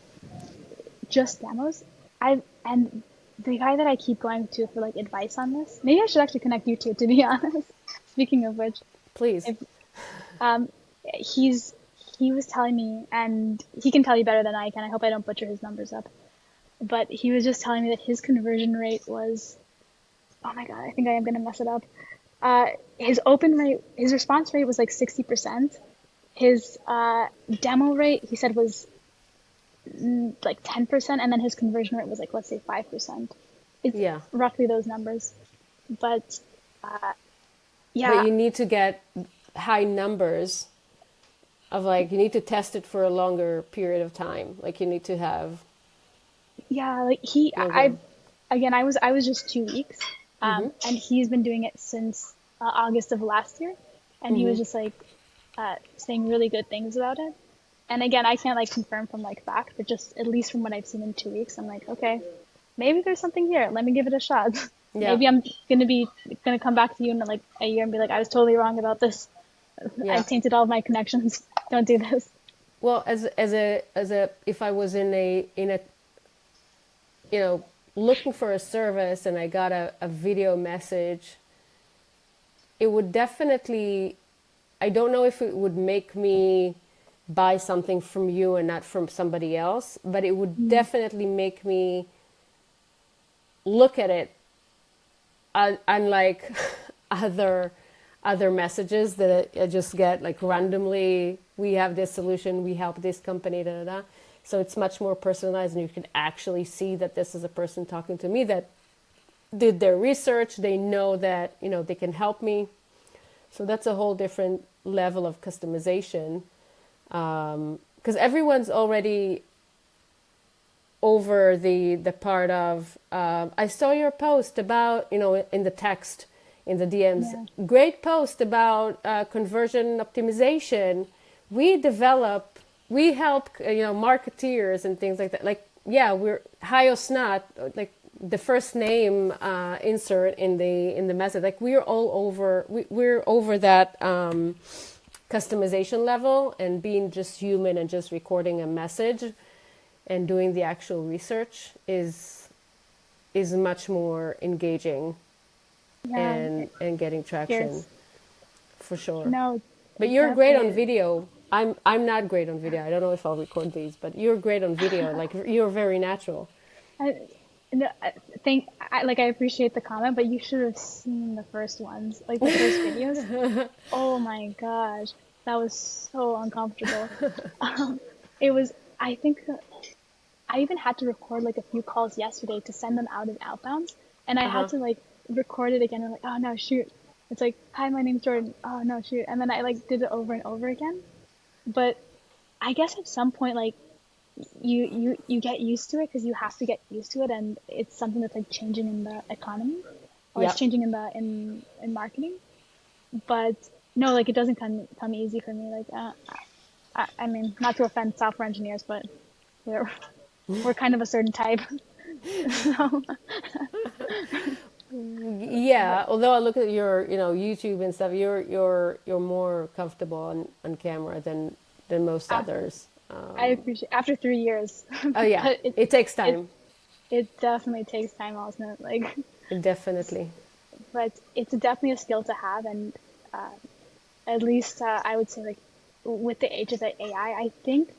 Speaker 1: just demos. And the guy that I keep going to for like advice on this, maybe I should actually connect you two, to be honest. Speaking of which,
Speaker 2: Please.
Speaker 1: if he's he was telling me, and he can tell you better than I can. I hope I don't butcher his numbers up. But he was just telling me that his conversion rate was oh my God, I think I am gonna mess it up. His response rate was like 60%. His demo rate, he said, was like 10%, and then his conversion rate was like, let's say 5%. It's
Speaker 2: Yeah.
Speaker 1: roughly those numbers. But
Speaker 2: But
Speaker 1: yeah,
Speaker 2: you need to get high numbers of like, you need to test it for a longer period of time. Like, you need to have
Speaker 1: yeah, like
Speaker 2: longer.
Speaker 1: again, I was just 2 weeks, and he's been doing it since August of last year, and he was just like saying really good things about it. And again, I can't like confirm from like fact, but just at least from what I've seen in 2 weeks, I'm like, okay, maybe there's something here. Let me give it a shot.
Speaker 2: Yeah.
Speaker 1: Maybe I'm gonna come back to you in like a year and be like, I was totally wrong about this.
Speaker 2: Yeah.
Speaker 1: I've tainted all of my connections. Don't do this.
Speaker 2: Well, as a if I was in a you know looking for a service and I got a video message, it would definitely, I don't know if it would make me buy something from you and not from somebody else, but it would
Speaker 1: Mm,
Speaker 2: definitely make me look at it unlike other other messages that I just get like randomly. We have this solution. We help this company. Da, da, da. So it's much more personalized, and you can actually see that this is a person talking to me that did their research. They know that they can help me. So that's a whole different level of customization, because everyone's already over the part of I saw your post about in the text in the DMs,
Speaker 1: yeah,
Speaker 2: great post about conversion optimization. We help marketeers and things like that. Like, yeah, we're hi Osnat, like the first name insert in the message. Like, we're all over. We're over that customization level and being just human and just recording a message and doing the actual research is much more engaging
Speaker 1: yeah.
Speaker 2: and getting traction
Speaker 1: Cheers.
Speaker 2: for sure.
Speaker 1: No,
Speaker 2: But
Speaker 1: it
Speaker 2: you're great
Speaker 1: definitely
Speaker 2: on
Speaker 1: is.
Speaker 2: video. I'm not great on video. I don't know if I'll record these, but you're great on video. Like, you're very natural.
Speaker 1: I, no, I appreciate the comment, but you should have seen the first ones, like the first videos. Oh my gosh, that was so uncomfortable. It was, I think I even had to record like a few calls yesterday to send them out as outbounds, and I had
Speaker 2: Uh-huh.
Speaker 1: to like record it again and like, oh no, shoot. It's like, hi, my name's Jordan. Oh no, shoot. And then I like did it over and over again. But I guess at some point, like you get used to it because you have to get used to it, and it's something that's like changing in the economy, or it's
Speaker 2: Yep.
Speaker 1: changing in the in marketing. But no, like it doesn't come easy for me. Like I mean, not to offend software engineers, but we're we're kind of a certain type. So, but
Speaker 2: Yeah, although I look at your, YouTube and stuff, you're more comfortable on camera than most
Speaker 1: I,
Speaker 2: others.
Speaker 1: I appreciate after 3 years,
Speaker 2: Oh yeah,
Speaker 1: but
Speaker 2: it takes
Speaker 1: it
Speaker 2: time.
Speaker 1: it definitely takes time, also. Like,
Speaker 2: Definitely.
Speaker 1: but it's definitely a skill to have, and at least I would say like with the age of the AI, I think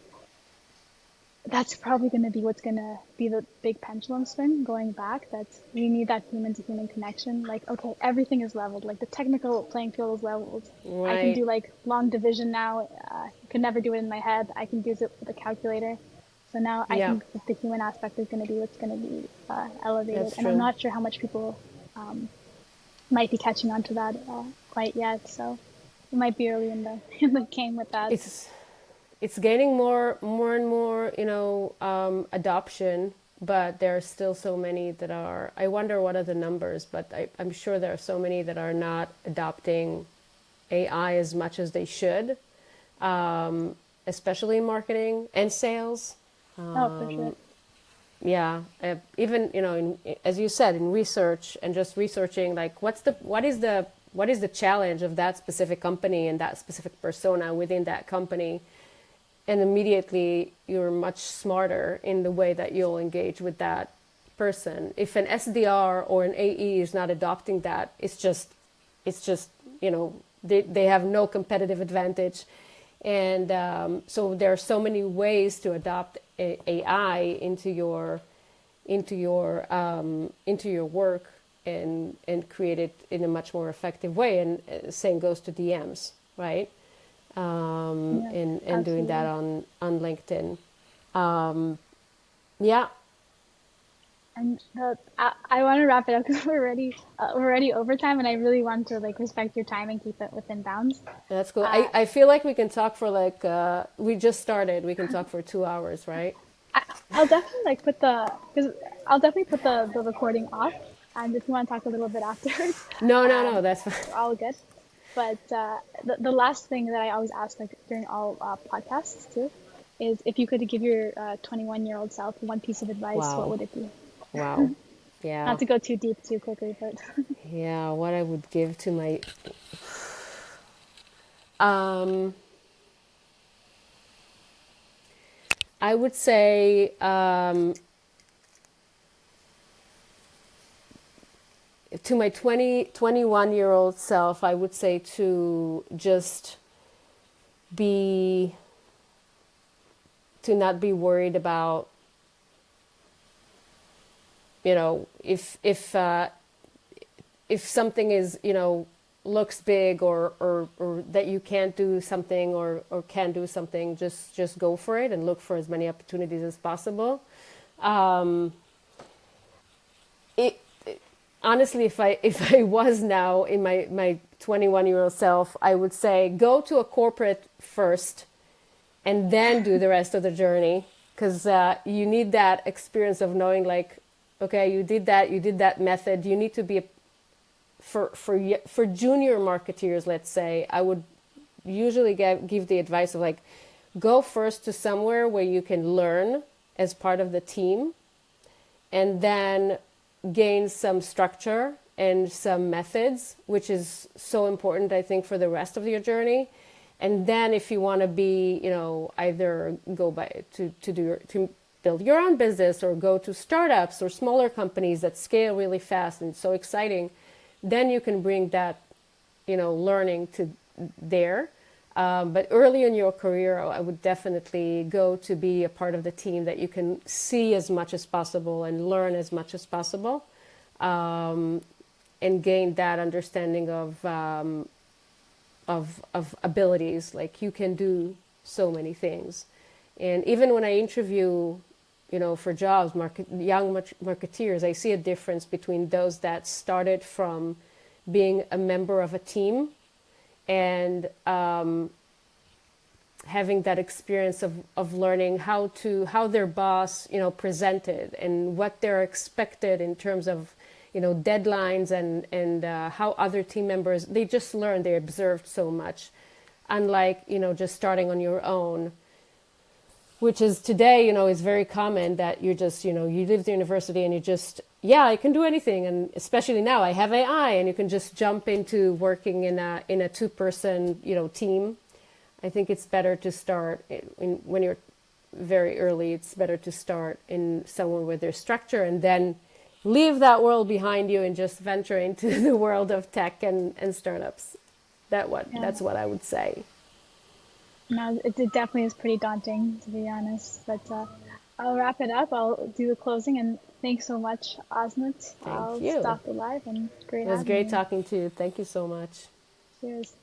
Speaker 1: that's probably going to be what's going to be the big pendulum swing going back. That we need that human to human connection. Like, okay, everything is leveled. Like the technical playing field is leveled. I can
Speaker 2: Right.
Speaker 1: do like long division now. Could never do it in my head. I can use it with a calculator. So now I
Speaker 2: Yeah,
Speaker 1: think that the human aspect is going to be what's going to be elevated.
Speaker 2: that's
Speaker 1: And I'm
Speaker 2: true.
Speaker 1: not sure how much people might be catching on to that quite yet. So it might be early in the in the game with that.
Speaker 2: It's it's gaining more and more, adoption, but there are still so many that are. I wonder what are the numbers, but I'm sure there are so many that are not adopting AI as much as they should, especially in marketing and sales.
Speaker 1: Oh, for sure.
Speaker 2: Yeah, even as you said, in research and just researching, like, what is the challenge of that specific company and that specific persona within that company, and immediately you're much smarter in the way that you'll engage with that person. If an SDR or an AE is not adopting that, it's just they have no competitive advantage. And so there are so many ways to adopt AI into your work. and create it in a much more effective way. And same goes to DMs, right?
Speaker 1: Yeah,
Speaker 2: And doing that
Speaker 1: absolutely.
Speaker 2: on LinkedIn. Yeah,
Speaker 1: And I want to wrap it up because we're already overtime, and I really want to like respect your time and keep it within bounds.
Speaker 2: that's cool.
Speaker 1: Uh,
Speaker 2: I feel like we can talk for like we just started. We can talk for 2 hours, right?
Speaker 1: I, I'll definitely like put the because I'll definitely put the recording off, and if you want to talk a little bit afterwards,
Speaker 2: No, no, no.
Speaker 1: um,
Speaker 2: That's fine.
Speaker 1: we're all good. But the last thing that I always ask like during all podcasts too is if you could give your 21-year-old self one piece of advice, what
Speaker 2: Wow,
Speaker 1: would it be?
Speaker 2: wow. Yeah,
Speaker 1: Not to go too deep too quickly, but
Speaker 2: yeah. What I would give to my um, I would say to my 21-year-old self, I would say to just be, to not be worried about, if something is, looks big or that you can't do something or can do something, just go for it and look for as many opportunities as possible. It honestly, if I was now in my 21-year-old self, I would say go to a corporate first and then do the rest of the journey, because you need that experience of knowing, like, okay, you did that method. You need to be for junior marketeers, let's say. I would usually give the advice of like, go first to somewhere where you can learn as part of the team, and then gain some structure and some methods, which is so important, I think, for the rest of your journey. And then if you want to be, either go by to build your own business or go to startups or smaller companies that scale really fast and so exciting, then you can bring that, learning to there. But early in your career, I would definitely go to be a part of the team that you can see as much as possible and learn as much as possible, and gain that understanding of abilities. Like, you can do so many things. And even when I interview, for jobs, young marketeers, I see a difference between those that started from being a member of a team and having that experience of learning how their boss, presented and what they're expected in terms of, deadlines and how other team members, they just learned, they observed so much. Unlike, just starting on your own, which is today, is very common that you're just, you leave the university and you just, yeah, I can do anything. And especially now I have AI and you can just jump into working in a two-person, team. I think it's better to start when you're very early. It's better to start in somewhere where there's structure, and then leave that world behind you and just venture into the world of tech and startups.
Speaker 1: yeah,
Speaker 2: That's what I would say.
Speaker 1: no, it definitely is pretty daunting to be honest. But I'll wrap it up. I'll do the closing, and thanks so much, Osnat.
Speaker 2: Thank
Speaker 1: I'll
Speaker 2: you.
Speaker 1: stop the live, and great
Speaker 2: It was
Speaker 1: having
Speaker 2: great
Speaker 1: you.
Speaker 2: talking to you. Thank you so much.
Speaker 1: Cheers.